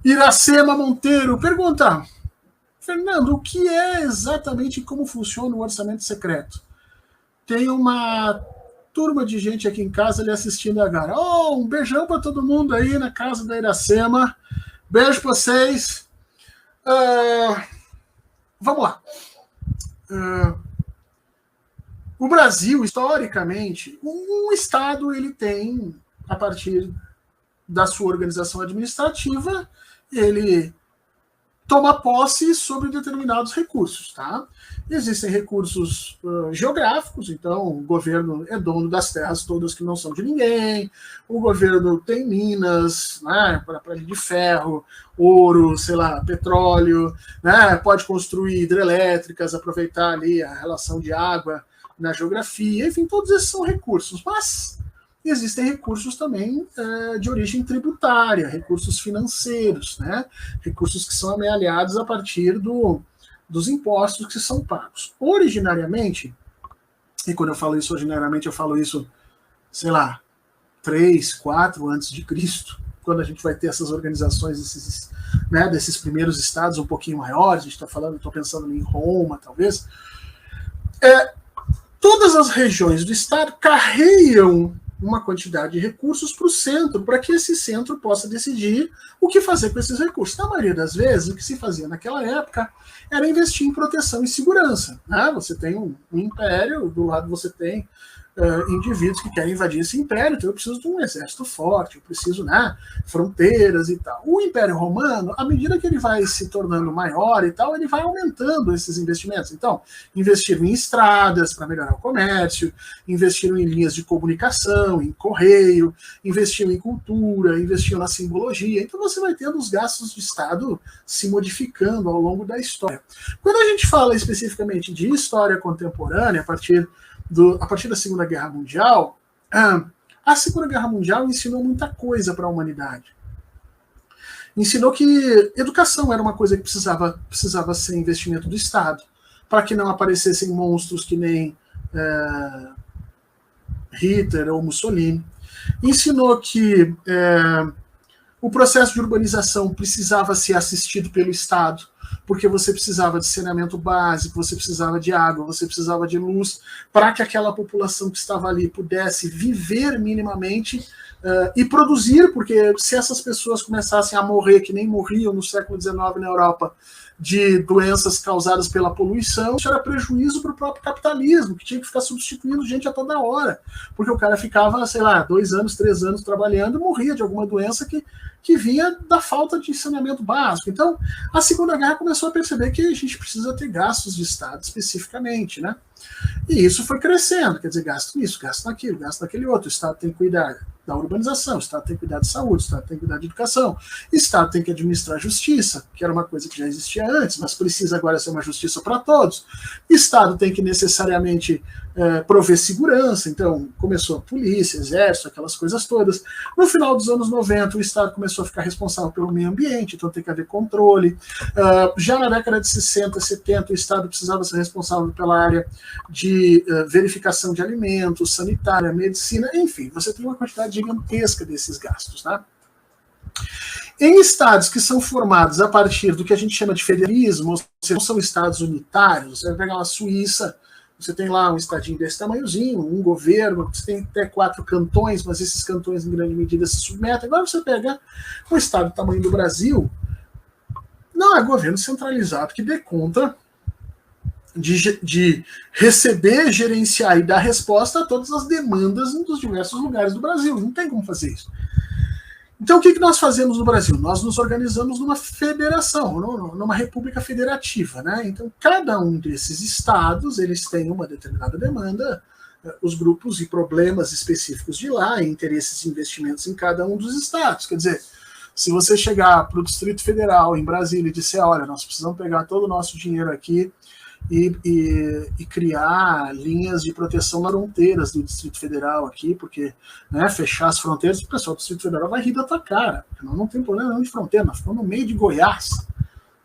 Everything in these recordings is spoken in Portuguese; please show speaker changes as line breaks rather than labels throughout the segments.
Iracema Monteiro pergunta: Fernando, o que é exatamente como funciona o orçamento secreto? Tem uma turma de gente aqui em casa ali assistindo agora. Oh, um beijão para todo mundo aí na casa da Iracema. Beijo para vocês. Vamos lá. O Brasil, historicamente, um Estado ele tem, a partir da sua organização administrativa, ele toma posse sobre determinados recursos, tá? Existem recursos geográficos, então o governo é dono das terras todas que não são de ninguém, o governo tem minas, né, para de ferro, ouro, sei lá, petróleo, né, pode construir hidrelétricas, aproveitar ali a relação de água na geografia, enfim, todos esses são recursos, mas existem recursos também de origem tributária, recursos financeiros, né? Recursos que são amealhados a partir dos impostos que são pagos. Originariamente, e quando eu falo isso originariamente, eu falo isso, sei lá, 3, 4 antes de Cristo, quando a gente vai ter essas organizações, desses primeiros estados um pouquinho maiores, a gente está falando, estou pensando em Roma, talvez, todas as regiões do estado carregam uma quantidade de recursos para o centro, para que esse centro possa decidir o que fazer com esses recursos. Na maioria das vezes, o que se fazia naquela época era investir em proteção e segurança. Né? Você tem um império, do lado você tem indivíduos que querem invadir esse império, então eu preciso de um exército forte, eu preciso, né, fronteiras e tal. O Império Romano, à medida que ele vai se tornando maior e tal, ele vai aumentando esses investimentos. Então, investiram em estradas para melhorar o comércio, investiram em linhas de comunicação, em correio, investiram em cultura, investiram na simbologia. Então você vai tendo os gastos de Estado se modificando ao longo da história. Quando a gente fala especificamente de história contemporânea, a partir da Segunda Guerra Mundial, a Segunda Guerra Mundial ensinou muita coisa para a humanidade. Ensinou que educação era uma coisa que precisava ser investimento do Estado, para que não aparecessem monstros que nem Hitler ou Mussolini. Ensinou que o processo de urbanização precisava ser assistido pelo Estado, porque você precisava de saneamento básico, você precisava de água, você precisava de luz, para que aquela população que estava ali pudesse viver minimamente e produzir, porque se essas pessoas começassem a morrer, que nem morriam no século XIX na Europa, de doenças causadas pela poluição, isso era prejuízo para o próprio capitalismo, que tinha que ficar substituindo gente a toda hora, porque o cara ficava, sei lá, 2 anos, 3 anos trabalhando e morria de alguma doença que vinha da falta de saneamento básico. Então, a Segunda Guerra começou a perceber que a gente precisa ter gastos de Estado especificamente, né? E isso foi crescendo, quer dizer, gasto nisso, gasto naquilo, gasto naquele outro. O Estado tem que cuidar da urbanização, o Estado tem que cuidar de saúde, o Estado tem que cuidar de educação, o Estado tem que administrar a justiça, que era uma coisa que já existia antes, mas precisa agora ser uma justiça para todos. O Estado tem que necessariamente prover segurança, então começou a polícia, exército, aquelas coisas todas. No final dos anos 90, o Estado começou a ficar responsável pelo meio ambiente, então tem que haver controle. Já na década de 60, 70, o Estado precisava ser responsável pela área de verificação de alimentos, sanitária, medicina, enfim, você tem uma quantidade gigantesca desses gastos, né? Em estados que são formados a partir do que a gente chama de federalismo, ou seja, não são estados unitários, você vai pegar uma Suíça, você tem lá um estadinho desse tamanhozinho, um governo, você tem até 4 cantões, mas esses cantões em grande medida se submetem. Agora você pega um estado do tamanho do Brasil, não é governo centralizado que dê conta de receber, gerenciar e dar resposta a todas as demandas dos diversos lugares do Brasil. Não tem como fazer isso. Então, o que nós fazemos no Brasil? Nós nos organizamos numa federação, numa república federativa, né? Então, cada um desses estados, eles têm uma determinada demanda, os grupos e problemas específicos de lá, interesses e investimentos em cada um dos estados. Quer dizer, se você chegar para o Distrito Federal, em Brasília, e disser, olha, nós precisamos pegar todo o nosso dinheiro aqui e criar linhas de proteção nas fronteiras do Distrito Federal aqui, porque, né, fechar as fronteiras, o pessoal do Distrito Federal vai rir da tua cara, nós não tem problema nenhum de fronteira, nós ficamos no meio de Goiás,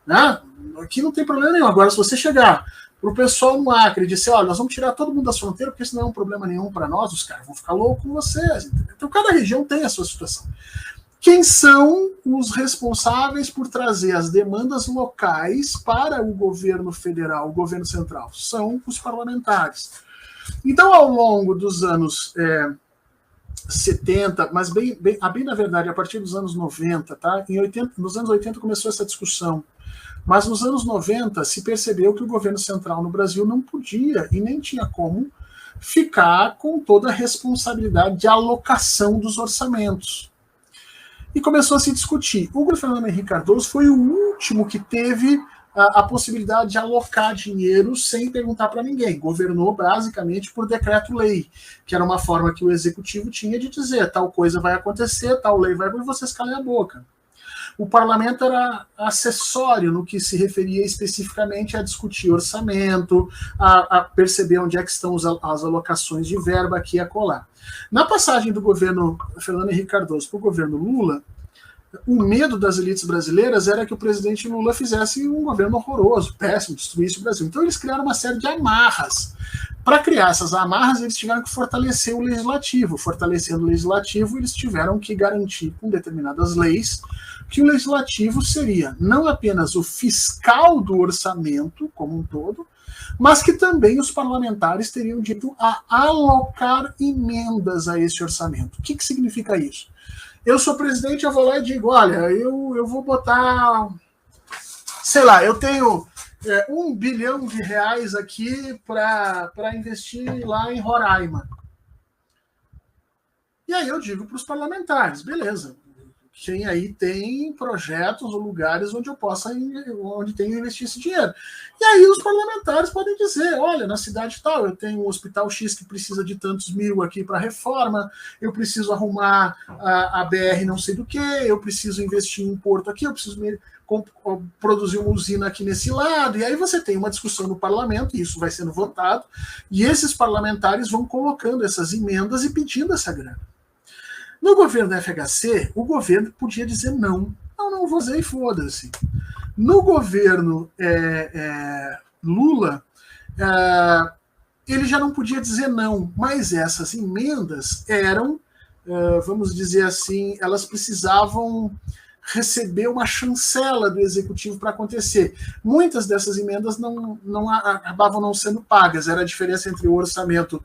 né? Aqui não tem problema nenhum. Agora, se você chegar para o pessoal no Acre e disser, olha, nós vamos tirar todo mundo das fronteiras, porque isso não é um problema nenhum para nós, os caras vão ficar loucos com vocês, entendeu? Então, cada região tem a sua situação. O Quem são os responsáveis por trazer as demandas locais para o governo federal, o governo central? São os parlamentares. Então, ao longo dos anos 70, mas bem na verdade, a partir dos anos 90, tá? Nos anos 80 começou essa discussão, mas nos anos 90 se percebeu que o governo central no Brasil não podia e nem tinha como ficar com toda a responsabilidade de alocação dos orçamentos. E começou a se discutir. O governo Fernando Henrique Cardoso foi o último que teve a possibilidade de alocar dinheiro sem perguntar para ninguém. Governou basicamente por decreto-lei, que era uma forma que o executivo tinha de dizer tal coisa vai acontecer, tal lei vai, e vocês calem a boca. O parlamento era acessório no que se referia especificamente a discutir orçamento, a perceber onde é que estão as alocações de verba aqui e acolá. Na passagem do governo Fernando Henrique Cardoso para o governo Lula, o medo das elites brasileiras era que o presidente Lula fizesse um governo horroroso, péssimo, destruísse o Brasil. Então eles criaram uma série de amarras. Para criar essas amarras, eles tiveram que fortalecer o legislativo. Fortalecendo o legislativo, eles tiveram que garantir com determinadas leis que o legislativo seria não apenas o fiscal do orçamento como um todo, mas que também os parlamentares teriam direito a alocar emendas a esse orçamento. O que significa isso? Eu sou presidente, eu vou lá e digo, olha, eu vou botar, sei lá, eu tenho R$1 bilhão aqui para investir lá em Roraima. E aí eu digo para os parlamentares, beleza, quem aí tem projetos ou lugares onde eu possa, onde tenho que investir esse dinheiro. E aí os parlamentares podem dizer, olha, na cidade tal, eu tenho um hospital X que precisa de tantos mil aqui para reforma, eu preciso arrumar a BR não sei do que, eu preciso investir em um porto aqui, eu preciso produzir uma usina aqui nesse lado, e aí você tem uma discussão no parlamento, e isso vai sendo votado, e esses parlamentares vão colocando essas emendas e pedindo essa grana. No governo da FHC, o governo podia dizer não vou fazer e foda-se. No governo Lula, ele já não podia dizer não, mas essas emendas eram, vamos dizer assim, elas precisavam receber uma chancela do executivo para acontecer. Muitas dessas emendas acabavam não sendo pagas, era a diferença entre o orçamento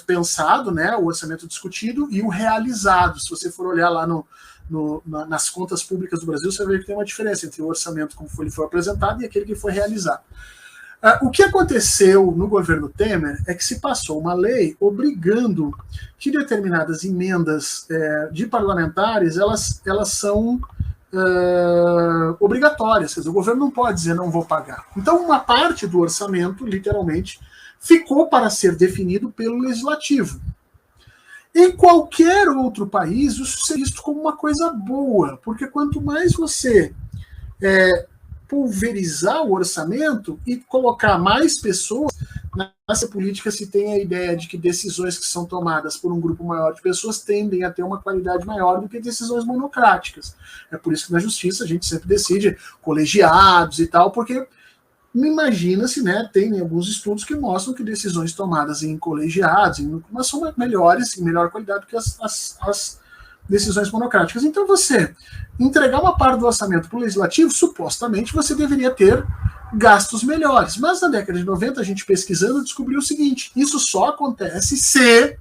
pensado, né, o orçamento discutido, e o realizado. Se você for olhar lá nas contas públicas do Brasil, você vai ver que tem uma diferença entre o orçamento como ele foi apresentado e aquele que foi realizado. O que aconteceu no governo Temer é que se passou uma lei obrigando que determinadas emendas de parlamentares elas são obrigatórias. Quer dizer, o governo não pode dizer não vou pagar. Então, uma parte do orçamento, literalmente, ficou para ser definido pelo legislativo. Em qualquer outro país, isso é visto como uma coisa boa, porque quanto mais você pulverizar o orçamento e colocar mais pessoas, nessa política se tem a ideia de que decisões que são tomadas por um grupo maior de pessoas tendem a ter uma qualidade maior do que decisões monocráticas. É por isso que na justiça a gente sempre decide colegiados e tal, porque imagina-se, né, tem alguns estudos que mostram que decisões tomadas em colegiados mas são melhores, em melhor qualidade do que as decisões monocráticas. Então você entregar uma parte do orçamento para o legislativo, supostamente você deveria ter gastos melhores. Mas na década de 90, a gente pesquisando descobriu o seguinte, isso só acontece se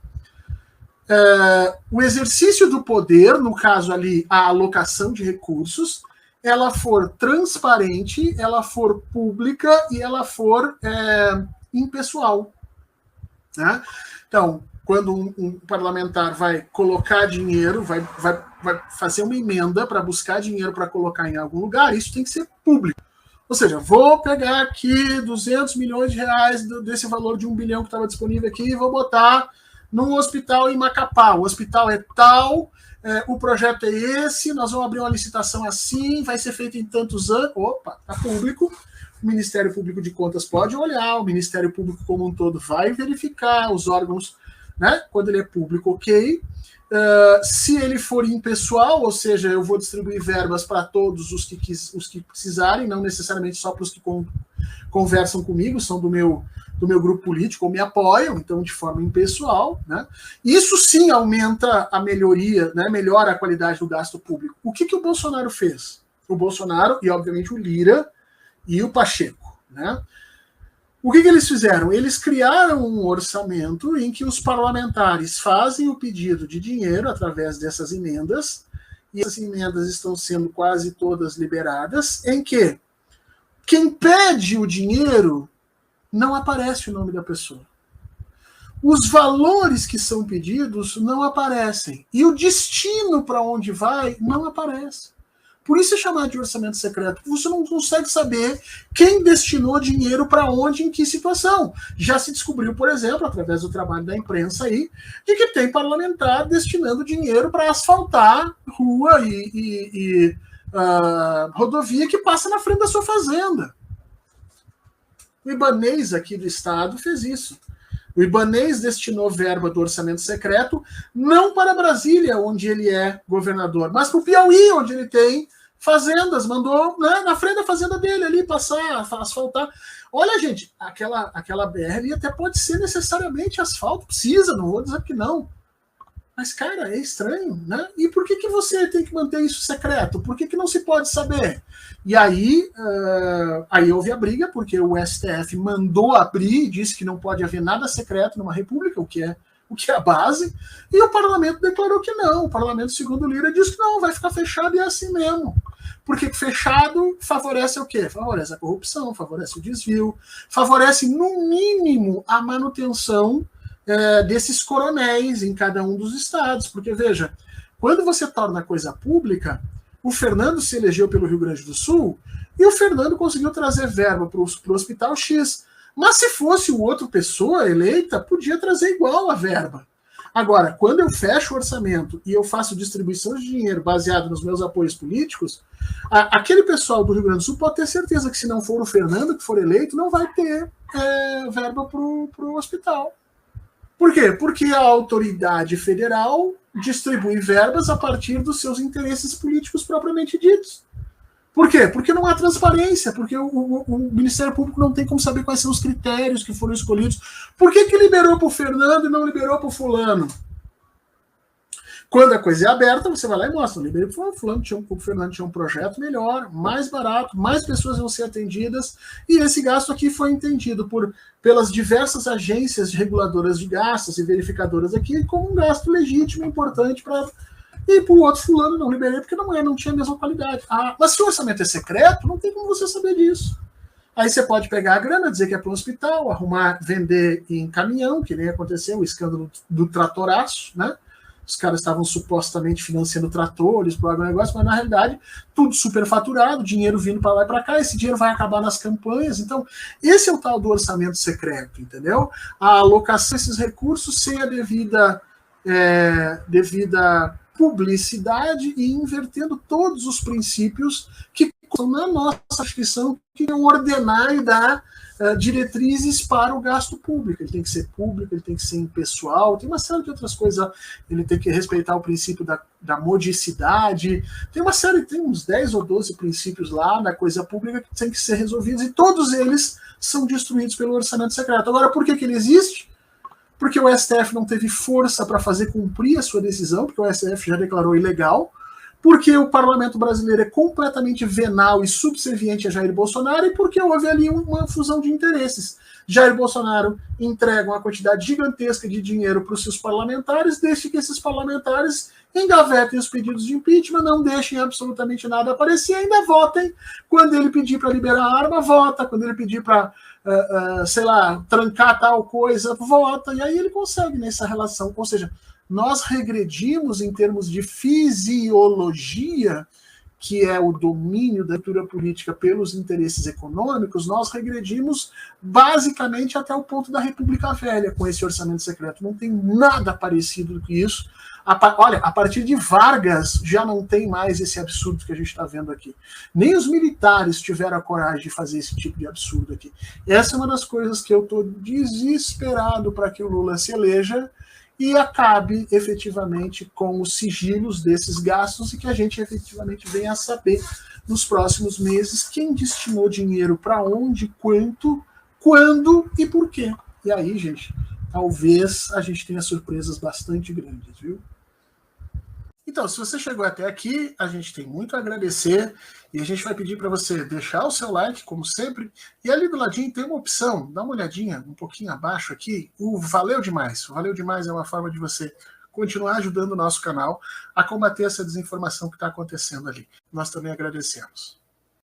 o exercício do poder, no caso ali a alocação de recursos, ela for transparente, ela for pública e ela for impessoal. Né? Então, quando um parlamentar vai colocar dinheiro, vai fazer uma emenda para buscar dinheiro para colocar em algum lugar, isso tem que ser público. Ou seja, vou pegar aqui 200 milhões de reais desse valor de 1 bilhão que estava disponível aqui e vou botar num hospital em Macapá. O hospital é tal, o projeto é esse, nós vamos abrir uma licitação assim, vai ser feito em tantos anos. Opa, está público. O Ministério Público de Contas pode olhar, o Ministério Público como um todo vai verificar, os órgãos, né, quando ele é público, ok. Se ele for impessoal, ou seja, eu vou distribuir verbas para todos os que precisarem, não necessariamente só para os que conversam comigo, são do do meu grupo político ou me apoiam, então de forma impessoal, né? Isso sim aumenta a melhoria, né? Melhora a qualidade do gasto público. O que o Bolsonaro fez? O Bolsonaro e, obviamente, o Lira e o Pacheco, né? O que eles fizeram? Eles criaram um orçamento em que os parlamentares fazem o pedido de dinheiro através dessas emendas, e essas emendas estão sendo quase todas liberadas, em que quem pede o dinheiro não aparece o nome da pessoa. Os valores que são pedidos não aparecem. E o destino para onde vai não aparece. Por isso é chamado de orçamento secreto. Você não consegue saber quem destinou dinheiro para onde, em que situação. Já se descobriu, por exemplo, através do trabalho da imprensa aí, de que tem parlamentar destinando dinheiro para asfaltar rua e rodovia que passa na frente da sua fazenda. O Ibanez aqui do estado fez isso. O Ibanez destinou verba do orçamento secreto não para Brasília, onde ele é governador, mas para o Piauí, onde ele tem fazendas, mandou, né, na frente da fazenda dele ali passar, asfaltar. Olha, gente, aquela BR ali até pode ser necessariamente asfalto, precisa, não vou dizer que não. Mas, cara, é estranho, né? E por que você tem que manter isso secreto? Por que não se pode saber? E aí, aí houve a briga, porque o STF mandou abrir, disse que não pode haver nada secreto numa república, o que é a base, e o parlamento declarou que não. O parlamento, segundo o Lira, disse que não, vai ficar fechado e é assim mesmo. Porque fechado favorece o quê? Favorece a corrupção, favorece o desvio, favorece, no mínimo, a manutenção desses coronéis em cada um dos estados. Porque, veja, quando você torna a coisa pública, o Fernando se elegeu pelo Rio Grande do Sul e o Fernando conseguiu trazer verba para o Hospital X. Mas se fosse outra pessoa eleita, podia trazer igual a verba. Agora, quando eu fecho o orçamento e eu faço distribuição de dinheiro baseado nos meus apoios políticos, aquele pessoal do Rio Grande do Sul pode ter certeza que se não for o Fernando que for eleito, não vai ter verba para o hospital. Por quê? Porque a autoridade federal distribui verbas a partir dos seus interesses políticos propriamente ditos. Por quê? Porque não há transparência, porque o Ministério Público não tem como saber quais são os critérios que foram escolhidos. Por que liberou para o Fernando e não liberou para o fulano? Quando a coisa é aberta, você vai lá e mostra. Liberei para o fulano, o Fernando tinha um projeto melhor, mais barato, mais pessoas vão ser atendidas, e esse gasto aqui foi entendido pelas diversas agências reguladoras de gastos e verificadoras aqui como um gasto legítimo, importante para... E para o outro fulano não liberei porque não tinha a mesma qualidade. Mas se o orçamento é secreto, não tem como você saber disso. Aí você pode pegar a grana, dizer que é para o hospital, arrumar, vender em caminhão, que nem aconteceu o escândalo do tratoraço, né? Os caras estavam supostamente financiando tratores para o agronegócio, mas na realidade tudo superfaturado, dinheiro vindo para lá e para cá, esse dinheiro vai acabar nas campanhas. Então, esse é o tal do orçamento secreto, entendeu? A alocação desses recursos sem a devida publicidade e invertendo todos os princípios que estão na nossa Constituição, que vão ordenar e dar diretrizes para o gasto público. Ele tem que ser público, ele tem que ser impessoal, tem uma série de outras coisas. Ele tem que respeitar o princípio da modicidade, tem uns 10 ou 12 princípios lá da coisa pública que tem que ser resolvidos, e todos eles são destruídos pelo orçamento secreto. Agora, por que ele existe? Porque o STF não teve força para fazer cumprir a sua decisão, porque o STF já declarou ilegal, porque o parlamento brasileiro é completamente venal e subserviente a Jair Bolsonaro, e porque houve ali uma fusão de interesses. Jair Bolsonaro entrega uma quantidade gigantesca de dinheiro para os seus parlamentares, deixa que esses parlamentares engavetem os pedidos de impeachment, não deixem absolutamente nada aparecer, ainda votem. Quando ele pedir para liberar a arma, vota. Quando ele pedir para sei lá, trancar tal coisa, vota, e aí ele consegue nessa relação. Ou seja, nós regredimos em termos de fisiologia, que é o domínio da cultura política pelos interesses econômicos, nós regredimos basicamente até o ponto da República Velha com esse orçamento secreto. Não tem nada parecido com isso. Olha, a partir de Vargas já não tem mais esse absurdo que a gente está vendo aqui. Nem os militares tiveram a coragem de fazer esse tipo de absurdo aqui. Essa é uma das coisas que eu estou desesperado para que o Lula se eleja e acabe efetivamente com os sigilos desses gastos, e que a gente efetivamente venha a saber nos próximos meses quem destinou dinheiro para onde, quanto, quando e por quê. E aí, gente, talvez a gente tenha surpresas bastante grandes, viu? Então, se você chegou até aqui, a gente tem muito a agradecer e a gente vai pedir para você deixar o seu like, como sempre, e ali do ladinho tem uma opção, dá uma olhadinha um pouquinho abaixo aqui, o Valeu Demais. O Valeu Demais é uma forma de você continuar ajudando o nosso canal a combater essa desinformação que está acontecendo ali. Nós também agradecemos.